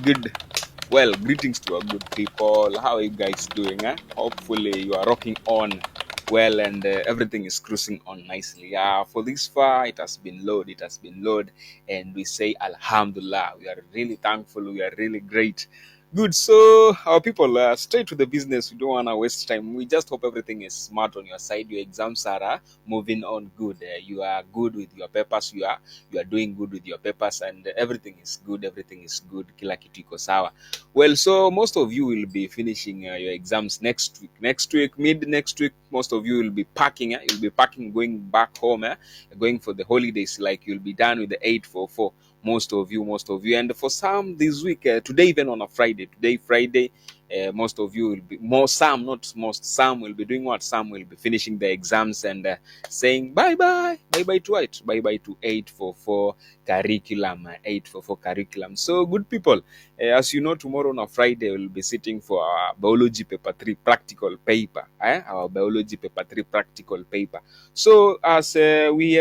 Good. Well, greetings to our good people. How are you guys doing? Hopefully, you are rocking on well and everything is cruising on nicely. For this far, it has been load. It has been load, and we say Alhamdulillah. We are really thankful. We are really great. Good. So, our people, straight to the business. We don't want to waste time. We just hope everything is smart on your side. Your exams are moving on good. You are good with your papers. You are doing good with your papers, and everything is good. Everything is good. Kila kitu iko sawa. Well, so most of you will be finishing your exams next week. Next week, mid next week, most of you will be packing. You'll be packing, going back home, going for the holidays. Like you'll be done with the 844. Most of you, and for some this week, today even on a Friday, most of you will be some will be doing what? Some will be finishing the exams and saying bye bye to what? Bye bye to 844 curriculum. 844 curriculum. So good people. As you know, tomorrow on a Friday, we'll be sitting for our biology paper 3 practical paper. Our biology paper 3 practical paper. So as we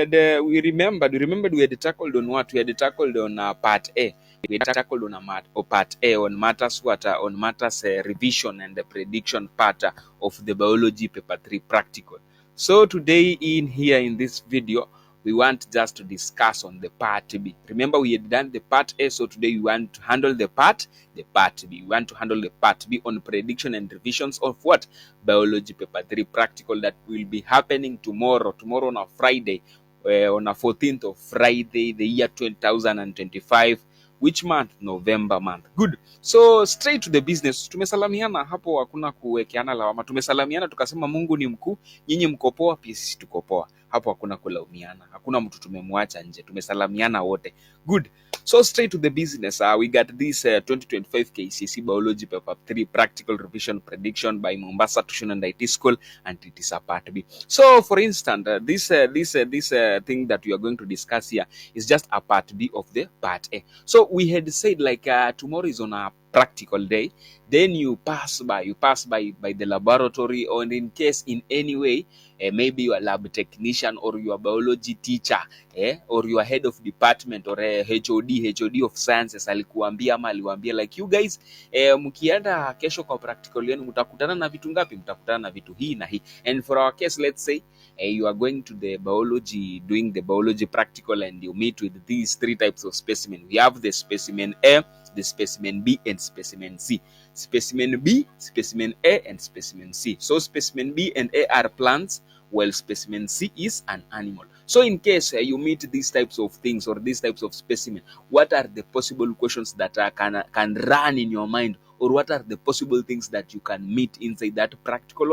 remembered we had tackled on what? We had tackled on part A. We had tackled on part A on matters on matters revision and the prediction part of the biology paper 3 practical. So today in this video, we want just to discuss on the part B. Remember, we had done the part A, so today we want to handle the part B. We want to handle the part B on prediction and revisions of what? Biology paper 3 practical that will be happening tomorrow on a Friday, on a 14th of Friday, the year 2025. Which month? November month. Good. So straight to the business. Tumesalamiana hapo, hakuna kuwekeana lawama. Tumesalamiana tukasema Mungu ni mkuu, nyinyi mko poa, pia sisi tuko poa. Hapo hakuna kulaumiana, hakuna mtu tumemwacha nje, tumesalamiana wote. Good. So straight to the business. We got this 2025 KCSE Biology Paper 3 Practical Revision Prediction by Mombasa Tuition and IT School, and it is a part B. So for instance, this thing that we are going to discuss here is just a part B of the part A. So we had said like tomorrow is on a practical day, then you pass by the laboratory, or in case in any way maybe your lab technician or your biology teacher or your head of department or HOD of sciences alikuambia ama aliwaambia like you guys mkienda kesho kwa practical yenu mtakutana na vitu ngapi? Mtakutana na vitu hii na hii. And for our case, let's say you are going to the biology, doing the biology practical, and you meet with these 3 types of specimen. We have the specimen A, the specimen B, and specimen C. Specimen B, specimen A, and specimen C. So specimen B and A are plants, while specimen C is an animal. So in case you meet these types of things or these types of specimen, what are the possible questions that can run in your mind, or what are the possible things that you can meet inside that practical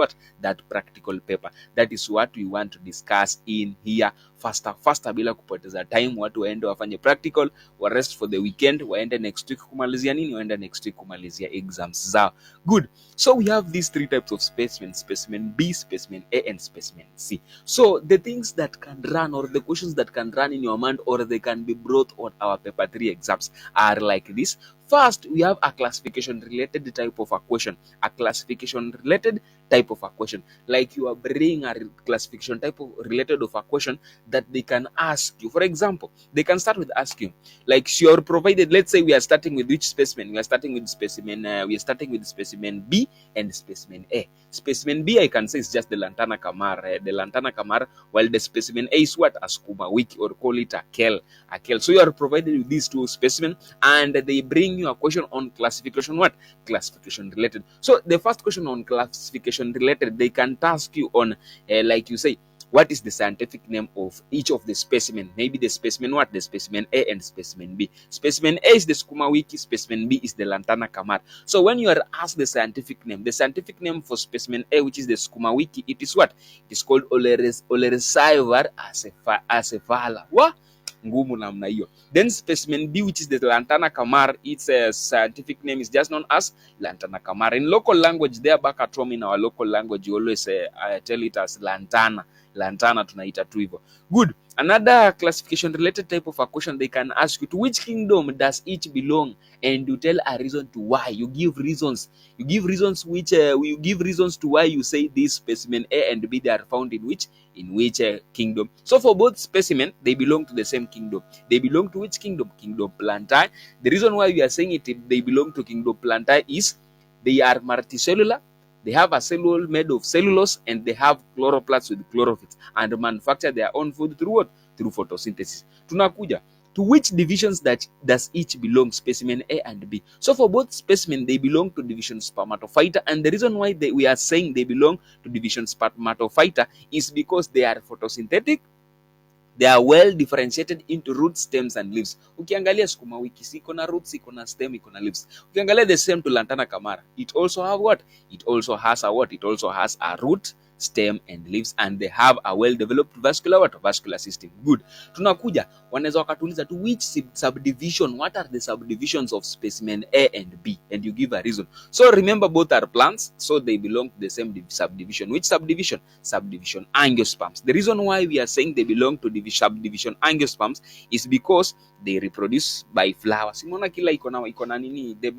paper? That is what we want to discuss in here. Faster bila kupoteza time. Watu waende wafanye practical, wa rest for the weekend, waende next week kumalizia nini? Waende next week kumalizia exams zao. Good. So we have these 3 types of specimens: specimen B, specimen A, and specimen C. So the things that can run, or the questions that can run in your mind, or they can be brought on our paper 3 exams are like this. First, we have a classification-related type of a question. A classification-related type of a question. Like you are bringing a classification type of related of a question that they can ask you. For example, they can start with asking, like you're provided, let's say we are starting with which specimen? We are starting with specimen B and specimen A. Specimen B, I can say, is just the Lantana camara, while the specimen A is what? A skuma wiki, or call it a kel. So you are provided with these 2 specimens, and they bring you a question on classification, what? Classification related. So the first question on classification related, they can task you on like you say, what is the scientific name of each of the specimen? Maybe the specimen what? The specimen A and specimen B. Specimen A is the skuma wiki, specimen B is the Lantana camara. So when you are asked the scientific name for specimen A, which is the skuma wiki, it is what? It is called Oleracivir acephala. What? Ngumu namna hiyo. Then specimen B, which is the Lantana camara, its scientific name is just known as Lantana camara. In local language, there back at home in our local language, you always tell it as Lantana. lantana tunaita tu hivyo. Good. Another classification related type of a question they can ask you, to which kingdom does each belong, and you tell a reason to why. You give reasons. You give reasons which you give reasons to why you say this specimen A and B, they are found in which kingdom. So for both specimen, they belong to the same kingdom. They belong to which kingdom? Kingdom Plantae. The reason why we are saying it, they belong to kingdom Plantae, is they are multicellular. They have a cellule made of cellulose, and they have chloroplasts with chlorophyll, and manufacture their own food through what? Through photosynthesis. Tunakuja, to which divisions that does each belong, specimen A and B? So for both specimen, they belong to division Spermatophyta, and the reason why we are saying they belong to division Spermatophyta is because they are photosynthetic. They are well differentiated into roots, stems and leaves. Ukiangalia sukuma wiki iko na roots, iko na stem, iko na leaves. Ukiangalia the same to lantana camara, it also have what? It also has a what? It also has a root, stem and leaves, and they have a well developed vascular system. Good. Tunakuja, wanaweza wakatuliza, to which subdivision, what are the subdivisions of specimen A and B, and you give a reason. So remember, both are plants, so they belong to the same subdivision. Which subdivision? Subdivision angiosperms. The reason why we are saying they belong to subdivision angiosperms is because they reproduce by flowers. Simona kila iko na nini, they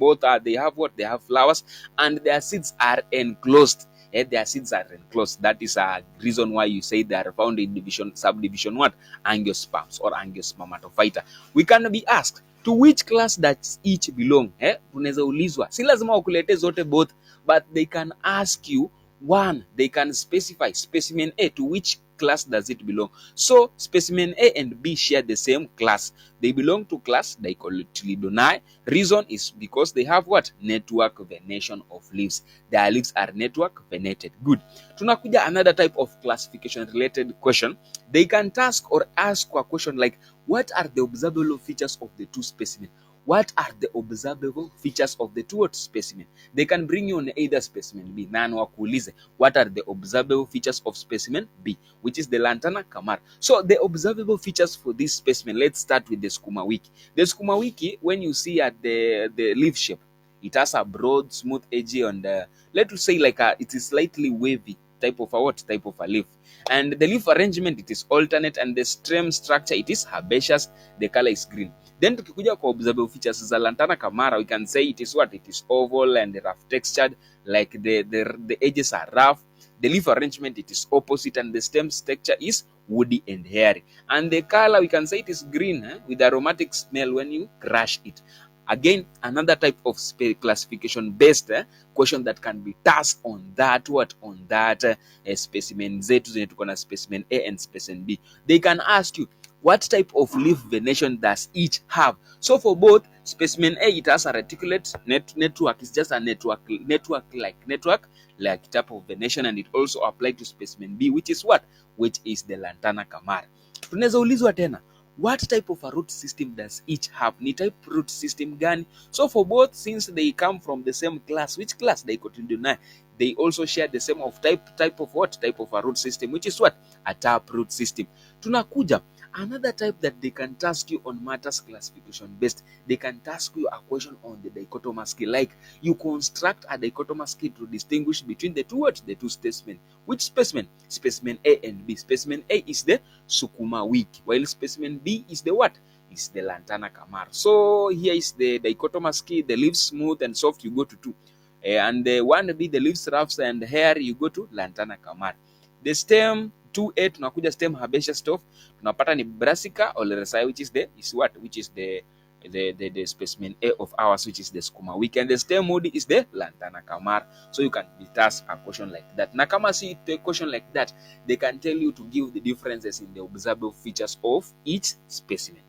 have what? They have flowers, and their seeds are enclosed. Their seeds are enclosed. That is a reason why you say they are found in subdivision what? Angiosperms or Angiospermatophyta. We can be asked, to which class does each belong? Tunaweza ulizwa, si lazima ukulete zote both, but they can ask you one. They can specify specimen A, to which class does it belong. So specimen A and B share the same class. They belong to class Dicotyledonei. Reason is because they have what? Network venation of leaves. Their leaves are network venated. Good. Tunakuja another type of classification related question. They can task or ask a question like, what are the observable features of the two specimens? What are the observable features of the two specimen? They can bring you on either specimen B. Na wakuulize, what are the observable features of specimen B, which is the lantana camara. So the observable features for this specimen, let's start with the sukuma wiki. The sukuma wiki, when you see at the leaf shape, it has a broad, smooth edge, and let's say like it is slightly wavy type of a what? Type of a leaf. And the leaf arrangement, it is alternate, and the stem structure, it is herbaceous. The color is green. Then tukikuja kwa observable features za lantana camara, we can say it is what? It is oval and rough textured, like the edges are rough. The leaf arrangement, it is opposite, and the stem texture is woody and hairy. And the color, we can say it is green with aromatic smell when you crush it. Again, another type of classification based question that can be tasked on that specimen Z, tuko na specimen A and specimen B. They can ask you, what type of leaf venation does each have? So for both specimen A, it has a reticulate network. It's just a network like type of venation, and it also applied to specimen B, which is what? Which is the lantana camara. Tunaweza ulizwa tena, what type of a root system does each have? Ni type root system gani? So for both, since they come from the same class, which class? Dicotyledonei. They also share the same of type of what? Type of a root system, which is what? A tap root system. Tunakuja another type that they can task you on matters classification based. They can task you a question on the dichotomous scale, like you construct a dichotomous scale to distinguish between the two what? The two specimens. Which specimen? Specimen A and B. Specimen A is the sukuma wiki, while specimen B is the what? Is the lantana camara. So here is the dichotomous scale. The leaves smooth and soft, you go to 2. And the 1B, the leaves rough and hairy, you go to lantana camara. The stem 2A, tunakuja stem herbaceous stuff, tunapata ni brassica oleracea, which is the specimen A of ours, which is the sukuma wiki, and the stem woody is the lantana camara. So you can be tasked a question like that. Na kama si a question like that, they can tell you to give the differences in the observable features of each specimen.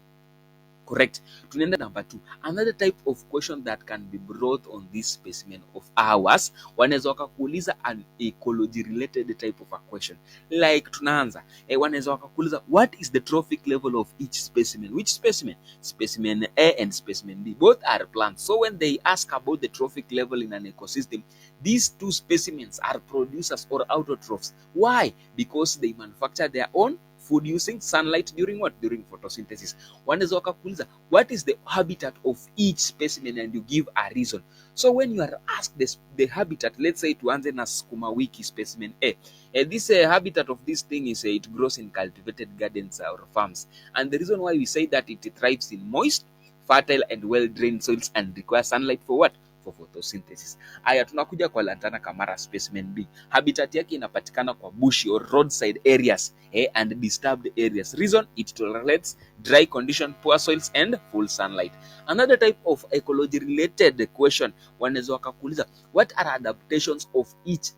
Correct. Tunaenda number 2. Another type of question that can be brought on this specimen of ours, wanaweza wakakuuliza an ecology related type of a question. Like tunaanza, wanaweza wakakuuliza, what is the trophic level of each specimen? Which specimen? Specimen A and specimen B. Both are plants. So when they ask about the trophic level in an ecosystem, these two specimens are producers or autotrophs. Why? Because they manufacture their own food using sunlight during what? During photosynthesis. Wanaweza wakakuuliza what is the habitat of each specimen and you give a reason. So when you are asked the habitat, let's say tuanze na sukuma wiki specimen A. This habitat of this thing is it grows in cultivated gardens or farms. And the reason why we say that it thrives in moist, fertile and well-drained soils and requires sunlight for what? For photosynthesis. Aya, tunakuja kwa Lantana camara specimen B. Habitat yake inapatikana kwa bushy or roadside areas and disturbed areas. Reason, it tolerates dry condition, poor soils and full sunlight. Another type of ecology related question, wanaweza wakakuuliza what are adaptations of each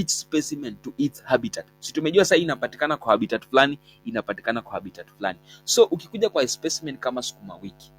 specimen to its habitat. Si tumejua sasa inapatikana kwa habitat fulani, inapatikana kwa habitat fulani. So ukikuja kwa specimen kama sukuma wiki,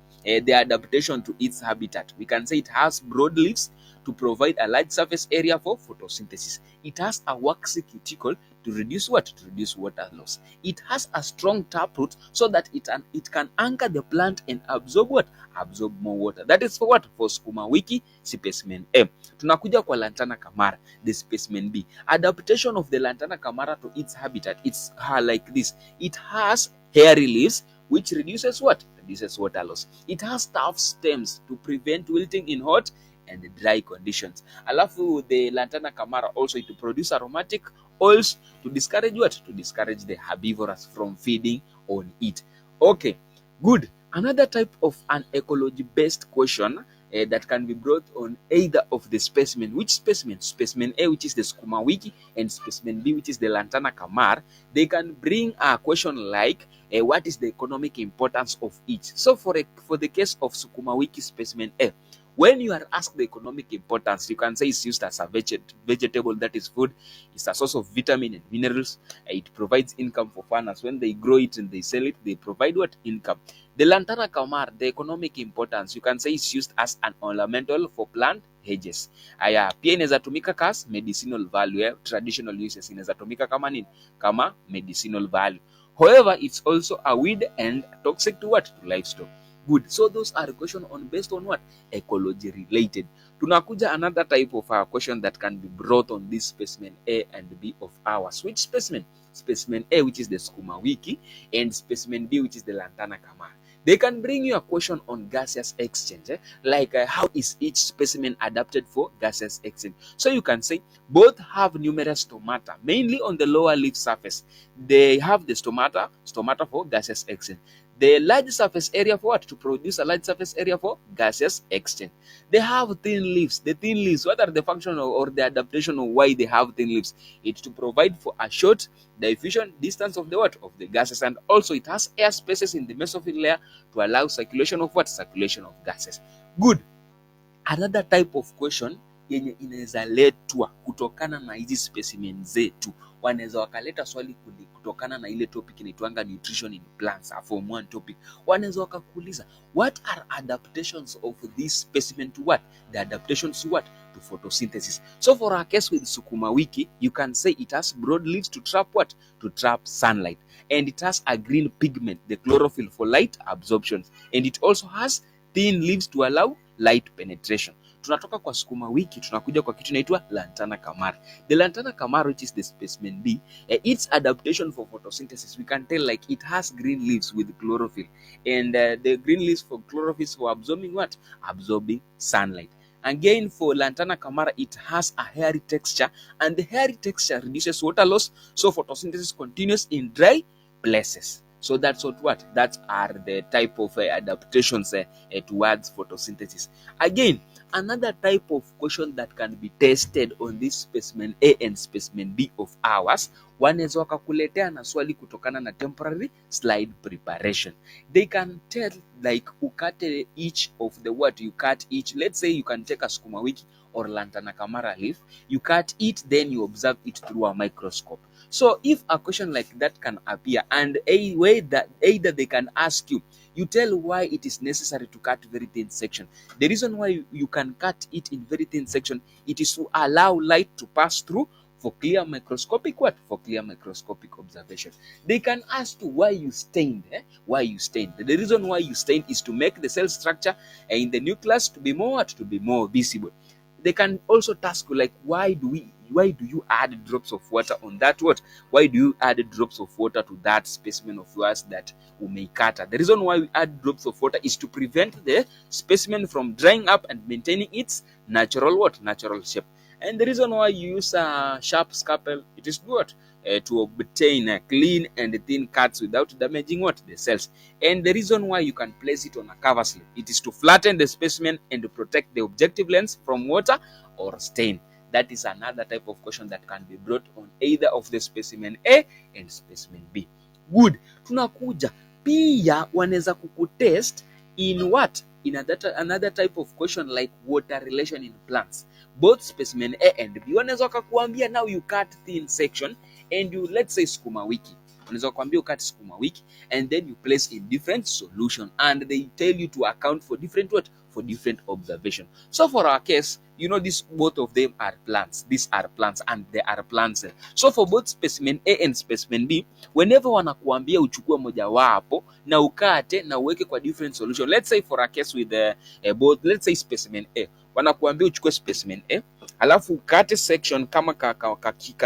the adaptation to its habitat, we can say it has broad leaves to provide a large surface area for photosynthesis. It has a waxy cuticle to reduce what? To reduce water loss. It has a strong taproot so that it can anchor the plant and absorb what? Absorb more water. That is for what? For sukuma wiki specimen A. Tunakuja kwa Lantana camara, the specimen B. Adaptation of the Lantana camara to its habitat, it's like this. It has hairy leaves which reduces what? Reduces water loss. It has tough stems to prevent wilting in hot and dry conditions. Alafu the Lantana camara also to produce aromatic oils to discourage what? To discourage the herbivores from feeding on it. Okay, good. Another type of an ecology-based question that can be brought on either of the specimen. Which specimen? Specimen A, which is the sukuma wiki, and specimen B, which is the Lantana camara. They can bring a question like what is the economic importance of each. So for the case of sukuma wiki specimen A, when you are asked the economic importance, you can say it's used as a vegetable, that is food. It's a source of vitamin and minerals. It provides income for farmers. When they grow it and they sell it, they provide what? Income. The Lantana camara, the economic importance, you can say it's used as an ornamental for plant hedges. Aya, pia inaweza tumika as medicinal value. Traditional uses inaweza tumika kama nini? Kama medicinal value. However, it's also a weed and toxic to what? To livestock. Good. So those are questions based on what? Ecology related. Tunakuja another type of question that can be brought on this specimen A and B of ours. Which specimen? Specimen A, which is the sukuma wiki, and specimen B, which is the Lantana camara. They can bring you a question on gaseous exchange, like how is each specimen adapted for gaseous exchange. So you can say both have numerous stomata, mainly on the lower leaf surface. They have the stomata for gaseous exchange. The large surface area for what? To produce a large surface area for gaseous exchange. They have thin leaves. The thin leaves, what are the function or the adaptation of why they have thin leaves? It's to provide for a short diffusion distance of the what? Of the gases, and also it has air spaces in the mesophyll layer to allow circulation of what? Circulation of gases. Good. Another type of question yenye inaweza letwa kutokana na hizi specimen zetu, wanaweza wakaleta swali kutokana na ile topic inaitwanga nutrition in plants, a form 1 topic. Wanaweza wakakuuliza what are adaptations of this specimen to what? The adaptations to what? To photosynthesis. So for our case with sukuma wiki, you can say it has broad leaves to trap what? To trap sunlight, and it has a green pigment, the chlorophyll, for light absorption, and it also has thin leaves to allow light penetration. Tunatoka kwa sukuma wiki, tunakuja kwa kitu inaitwa Lantana camara. The Lantana camara, which is the specimen B, its adaptation for photosynthesis, we can tell like it has green leaves with chlorophyll, and the green leaves for chlorophyll for absorbing what? Absorbing sunlight. Again, for Lantana camara, it has a hairy texture, and the hairy texture reduces water loss, so photosynthesis continues in dry places. So that's what? That are the type of adaptations towards photosynthesis. Again, another type of question that can be tested on this specimen A and specimen B of ours, wanaweza wakakuletea na swali kutokana na temporary slide preparation. They can tell like ukate each of the what? You cut each. Let's say you can take a sukuma wiki or Lantana camara leaf, you cut it, then you observe it through a microscope. So if a question like that can appear, and a way that either they can ask you, you tell why it is necessary to cut very thin section. The reason why you can cut it in very thin section, it is to allow light to pass through for clear microscopic what? For clear microscopic observation. They can ask you why you stained. Why you stained. The reason why you stained is to make the cell structure in the nucleus to be more what? To be more visible. They can also task you like, why do you add drops of water on that what? Why do you add drops of water to that specimen of yours that umeikata? The reason why we add drops of water is to prevent the specimen from drying up and maintaining its natural what? Natural shape. And the reason why you use a sharp scalpel, it is what? To obtain clean and thin cuts without damaging what? The cells. And the reason why you can place it on a cover slip, it is to flatten the specimen and to protect the objective lens from water or stain. That is another type of question that can be brought on either of the specimen A and specimen B. Good. Tunakuja pia wanaweza kukutest in what? In another type of question like water relation in plants. Both specimen A and B wanaweza wakakuambia now you cut thin section and you, let's say, sukuma wiki. Wanaweza kuambia ukate sukuma wiki and then you place in different solution and they tell you to account for different what? For different observation. So for our case, you know, this both of them are plants. These are plants and they are plants. So for both specimen A and specimen B, whenever wanakuambia uchukue moja wapo na ukate na uweke kwa different solution. Let's say for a case with both, let's say specimen A, wanakuambia uchukue specimen A alafu ukate section kama ka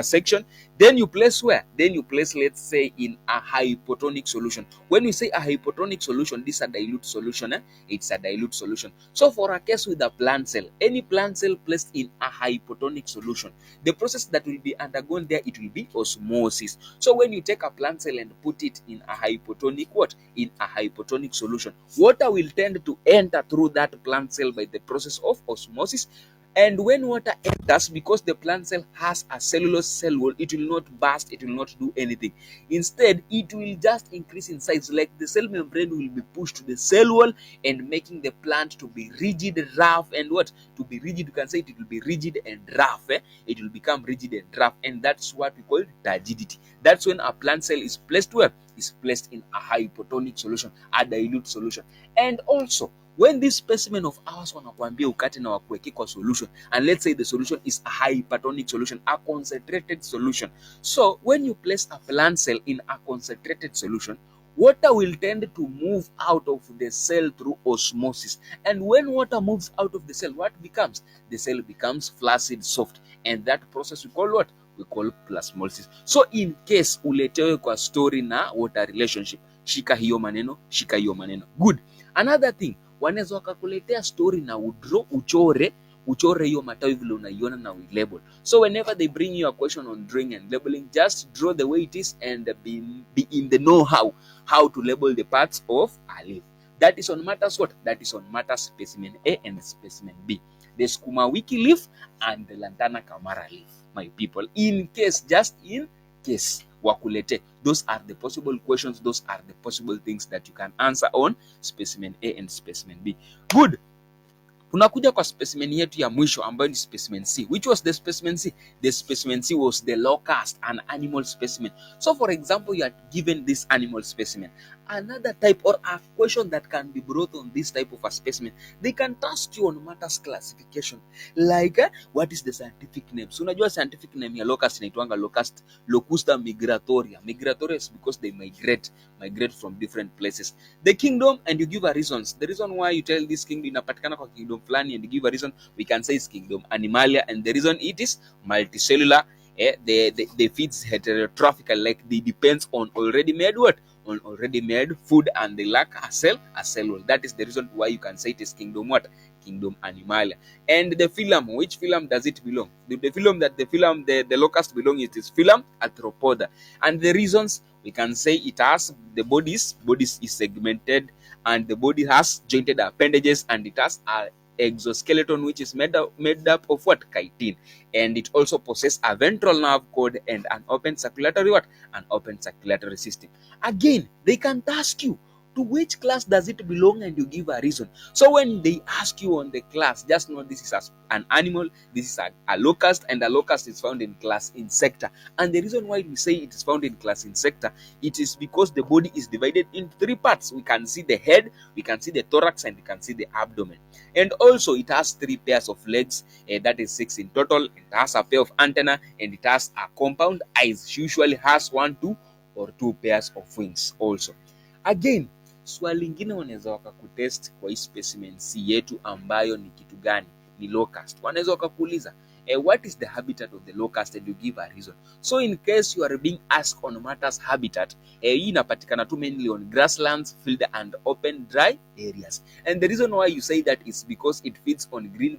section, then you place where? Then you place, let's say, in a hypotonic solution. When we say a hypotonic solution, this is a dilute solution. It's a dilute solution. So for a case with a plant cell, any plant cell placed in a hypotonic solution, the process that will be undergone there, it will be osmosis. So when you take a plant cell and put it in a hypotonic what? In a hypotonic solution, water will tend to enter through that plant cell by the process of osmosis. And when water enters, because the plant cell has a cellulose cell wall, it will not burst, it will not do anything. Instead, it will just increase in size, like the cell membrane will be pushed to the cell wall and making the plant to be rigid, rough, and what? To be rigid, you can say it will be rigid and rough. It will become rigid and rough, and that's what we call turgidity. That's when a plant cell is placed where? Is placed in a hypotonic solution, a dilute solution. And also, when this specimen of ours wanakuambia ukate na wakuweke kwa solution, and let's say the solution is a hypertonic solution, a concentrated solution. So when you place a plant cell in a concentrated solution, water will tend to move out of the cell through osmosis. And when water moves out of the cell, what becomes? The cell becomes flaccid, soft. And that process we call what? We call plasmolysis. So in case uletewe kwa story na water relationship, shika hiyo maneno, shika hiyo maneno. Good. Another thing, wanaweza wakakuletea story na uchore hiyo matawi vile unaiona na label. So whenever they bring you a question on drawing and labeling, just draw the way it is and be in the how to label the parts of a leaf. That is on matters what? That is on matters specimen A and specimen B. The sukuma wiki leaf and the lantana camara leaf, my people. In case, just in case wakulete. Those are the possible questions. Those are the possible things that you can answer on specimen A and specimen B. Good. Tunakuja kwa specimen yetu ya mwisho ambayo ni specimen C. Which was the specimen C? The specimen C was the locust, an animal specimen. So for example, you are given this animal specimen. Another type or a question that can be brought on this type of a specimen, they can task you on matters classification. Like, what is the scientific name? So unajua scientific name ya locust inaitwanga locust, Locusta migratoria. Migratoria is because they migrate from different places. The kingdom, and you give a reasons. The reason why you tell this kingdom inapatikana kwa kingdom flani and you give a reason, we can say it's kingdom Animalia, and the reason it is multicellular. They feeds heterotrophical, like they depends on already made what? On already made food, and they lack a cell wall. That is the reason why you can say it is kingdom what? Kingdom Animalia. And the phylum, which phylum does it belong? The phylum that the locust belong, it is phylum Arthropoda. And the reasons, we can say it has the bodies is segmented, and the body has jointed appendages, and it has a exoskeleton which is made up of what? Chitin. And it also possesses a ventral nerve cord and an open circulatory what? An open circulatory system. Again, they can ask you to which class does it belong, and you give a reason. So when they ask you on the class, just know this is an animal, this is a locust, and a locust is found in class Insecta. And the reason why we say it is found in class Insecta, it is because the body is divided into three parts. We can see the head, we can see the thorax, and we can see the abdomen. And also it has 3 pairs of legs, that is 6 in total. It has a pair of antenna, and it has a compound eyes. It usually has 1, 2, or 2 pairs of wings also. Again, swali lingine wanaweza wakakutest kwa hii specimen C yetu ambayo ni kitu gani? ni locust. Wanaweza wakakuuliza what is the habitat of the locust and you give a reason. So in case you are being asked on matters habitat, hii inapatikana tu mainly on grasslands, field and open dry areas. And the reason why you say that is because it feeds on green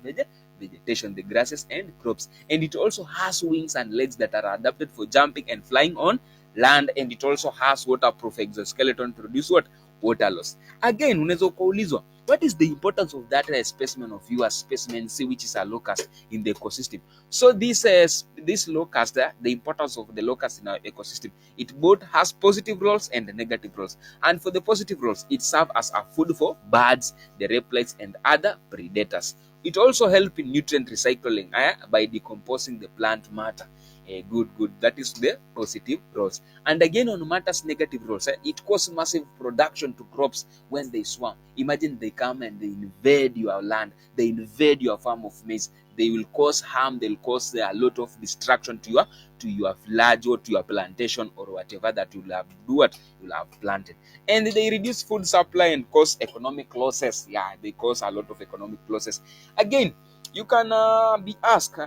vegetation, the grasses and crops, and it also has wings and legs that are adapted for jumping and flying on land, and it also has waterproof exoskeleton to reduce what? Water loss. Again, unaweza ukaulizwa what is the importance of that specimen of yours, specimen C, which is a locust in the ecosystem. So this locust, the importance of the locust in our ecosystem, it both has positive roles and negative roles. And for the positive roles, it serves as a food for birds, the reptiles and other predators. It also helps in nutrient recycling by decomposing the plant matter. Good. That is the positive roles. And again, on matters negative roles, it causes massive production to crops when they swarm. Imagine they come and they invade your land, they invade your farm of maize. They will cause harm. They'll cause a lot of destruction to your village or to your plantation or whatever that you'll have planted. And they reduce food supply and cause economic losses. Yeah, they cause a lot of economic losses. Again, you can be asked.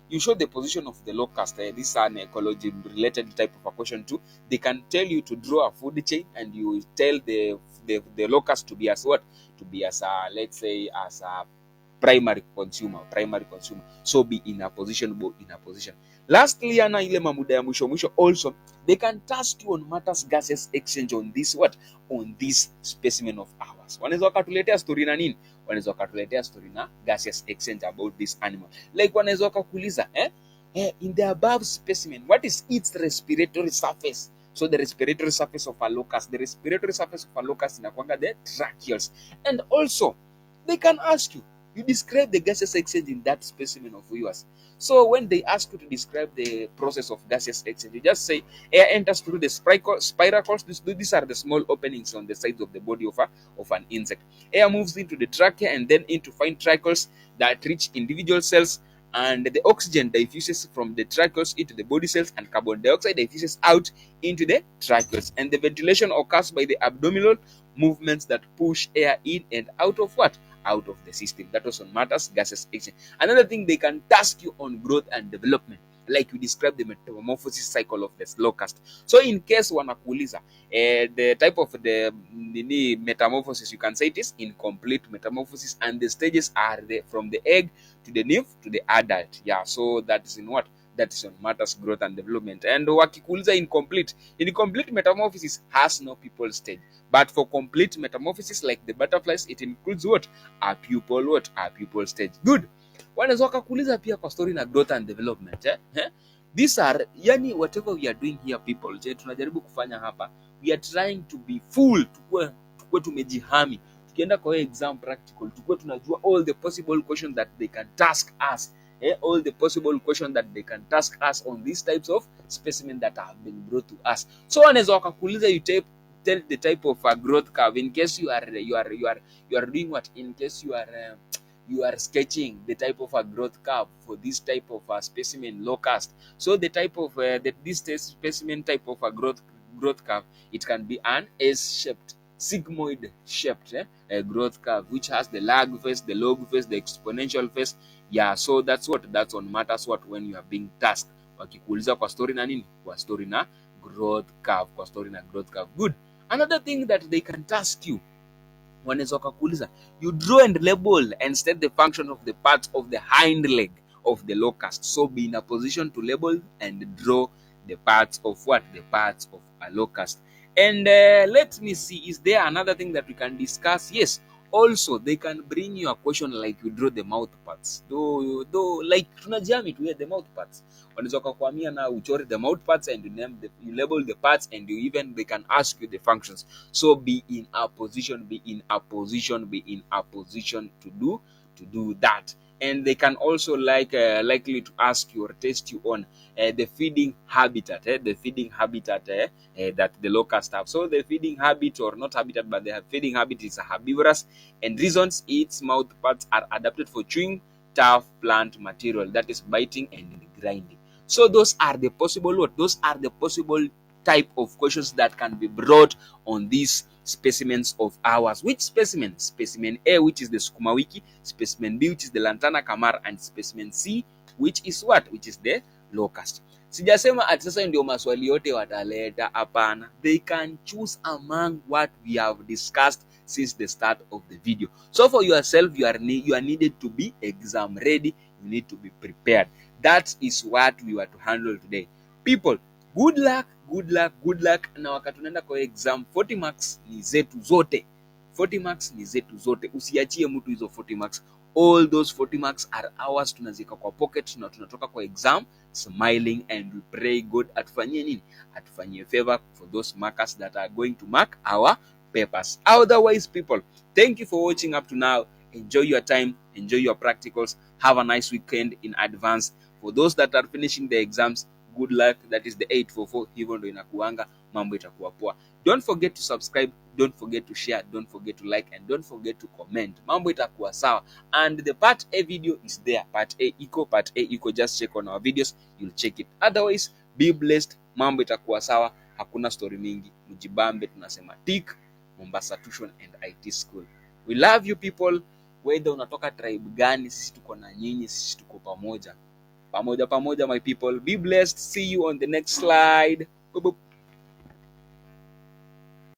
You show the position of the locust. This is an ecology-related type of a question too. They can tell you to draw a food chain, and you tell the locust to be as what? To be as a, let's say, as a primary consumer. So be in a position. Lastly, ana ile mamuda ya mwisho also, they can task you on matters gaseous exchange on this what? On this specimen of ours. Wanaweza wakatuletea story na nini? Wanaweza wakatuletea story na gaseous exchange about this animal. Like wanaweza wakakuuliza in the above specimen, what is its respiratory surface? So the respiratory surface of a locust, inakwanga the tracheals. And also, they can ask you describe the gaseous exchange in that specimen of yours. So when they ask you to describe the process of gaseous exchange, you just say air enters through the spiracles. These are the small openings on the sides of the body of an insect. Air moves into the trachea and then into fine tracheals that reach individual cells, and the oxygen diffuses from the tracheals into the body cells, and carbon dioxide diffuses out into the tracheals. And the ventilation occurs by the abdominal movements that push air in and out of what? Out of the system. That also matters gaseous exchange. Another thing, they can task you on growth and development, like you describe the metamorphosis cycle of this locust. So in case wanakuuliza the type of the metamorphosis, you can say it is incomplete metamorphosis, and the stages are from the egg to the nymph to the adult. Yeah, so that is in what? That is on matters growth and development. And wakikuuliza incomplete metamorphosis has no pupal stage, but for complete metamorphosis like the butterflies, it includes what? A pupal stage. Good. Wanaweza wakakuuliza pia kwa story na growth and development. These are, yani whatever we are doing here people, tunajaribu kufanya hapa, we are trying to be full, tukue tumejihami. Tukienda kwa exam practical, tukue tunajua all the possible questions that they can task us. All the possible questions that they can task us on these types of specimen that have been brought to us. So wanaweza wakakuuliza, you tell the type of growth curve in case you are doing what? In case you are sketching the type of a growth curve for this type of a specimen locust. So the type of this specimen type of a growth curve, it can be an S-shaped, sigmoid shaped growth curve, which has the lag phase, the log phase, the exponential phase. Yeah, so that's on matters what when you are being tasked. Wakikuuliza kwa story na nini? Kwa story na growth curve. Good. Another thing that they can task you, wanaweza wakakuuliza, you draw and label and state the function of the parts of the hind leg of the locust. So be in a position to label and draw the parts of what? The parts of a locust. And let me see, is there another thing that we can discuss? Yes. Also, they can bring you a question like you draw the mouth parts. Though like tunajami to the mouth parts. Wanaweza kukwamia na uchore the mouth parts and you label the parts, and they can ask you the functions. So be in a position to do that. And they can also likely to ask you or test you on the feeding habitat, that the locusts have. So the feeding habit, or not habitat, but the feeding habit is herbivorous, and reasons its mouth parts are adapted for chewing tough plant material, that is biting and grinding. So those are the possible type of questions that can be brought on this specimens of ours. Which specimen? Specimen A, which is the Sukuma Wiki, specimen B, which is the Lantana Kamara, and specimen C, which is what? Which is the locust. Sijasema ati sasa ndio maswali yote wataleta, hapana. They can choose among what we have discussed since the start of the video. So for yourself, you are needed to be exam ready. You need to be prepared. That is what we were to handle today. People, good luck, good luck, good luck. Na wakati unaenda kwa exam, 40 marks ni zetu zote. 40 marks ni zetu zote. Usiachie mtu hizo 40 marks. All those 40 marks are ours. Tunazika kwa pocket na tunatoka kwa exam smiling, and we pray God atufanyie nini? Atufanyie favor for those markers that are going to mark our papers. Otherwise, people, thank you for watching up to now. Enjoy your time, enjoy your practicals. Have a nice weekend in advance. For those that are finishing the exams, good luck. That is the 844. Hivyo ndo inakuanga, mambo itakuwa poa. Don't forget to subscribe, don't forget to share, don't forget to like, and don't forget to comment. Mambo itakuwa sawa. And the part A video is there. Part A iko. Just check on our videos, you'll check it. Otherwise, be blessed. Mambo itakuwa sawa. Hakuna story mingi. Mjibambe, tunasema tik. Mombasa Tuition and IT School. We love you people. Whether unatoka tribe gani, sisi tuko na nyinyi, sisi tuko pamoja. Pamoja my people. Be blessed. See you on the next slide. Boop, boop.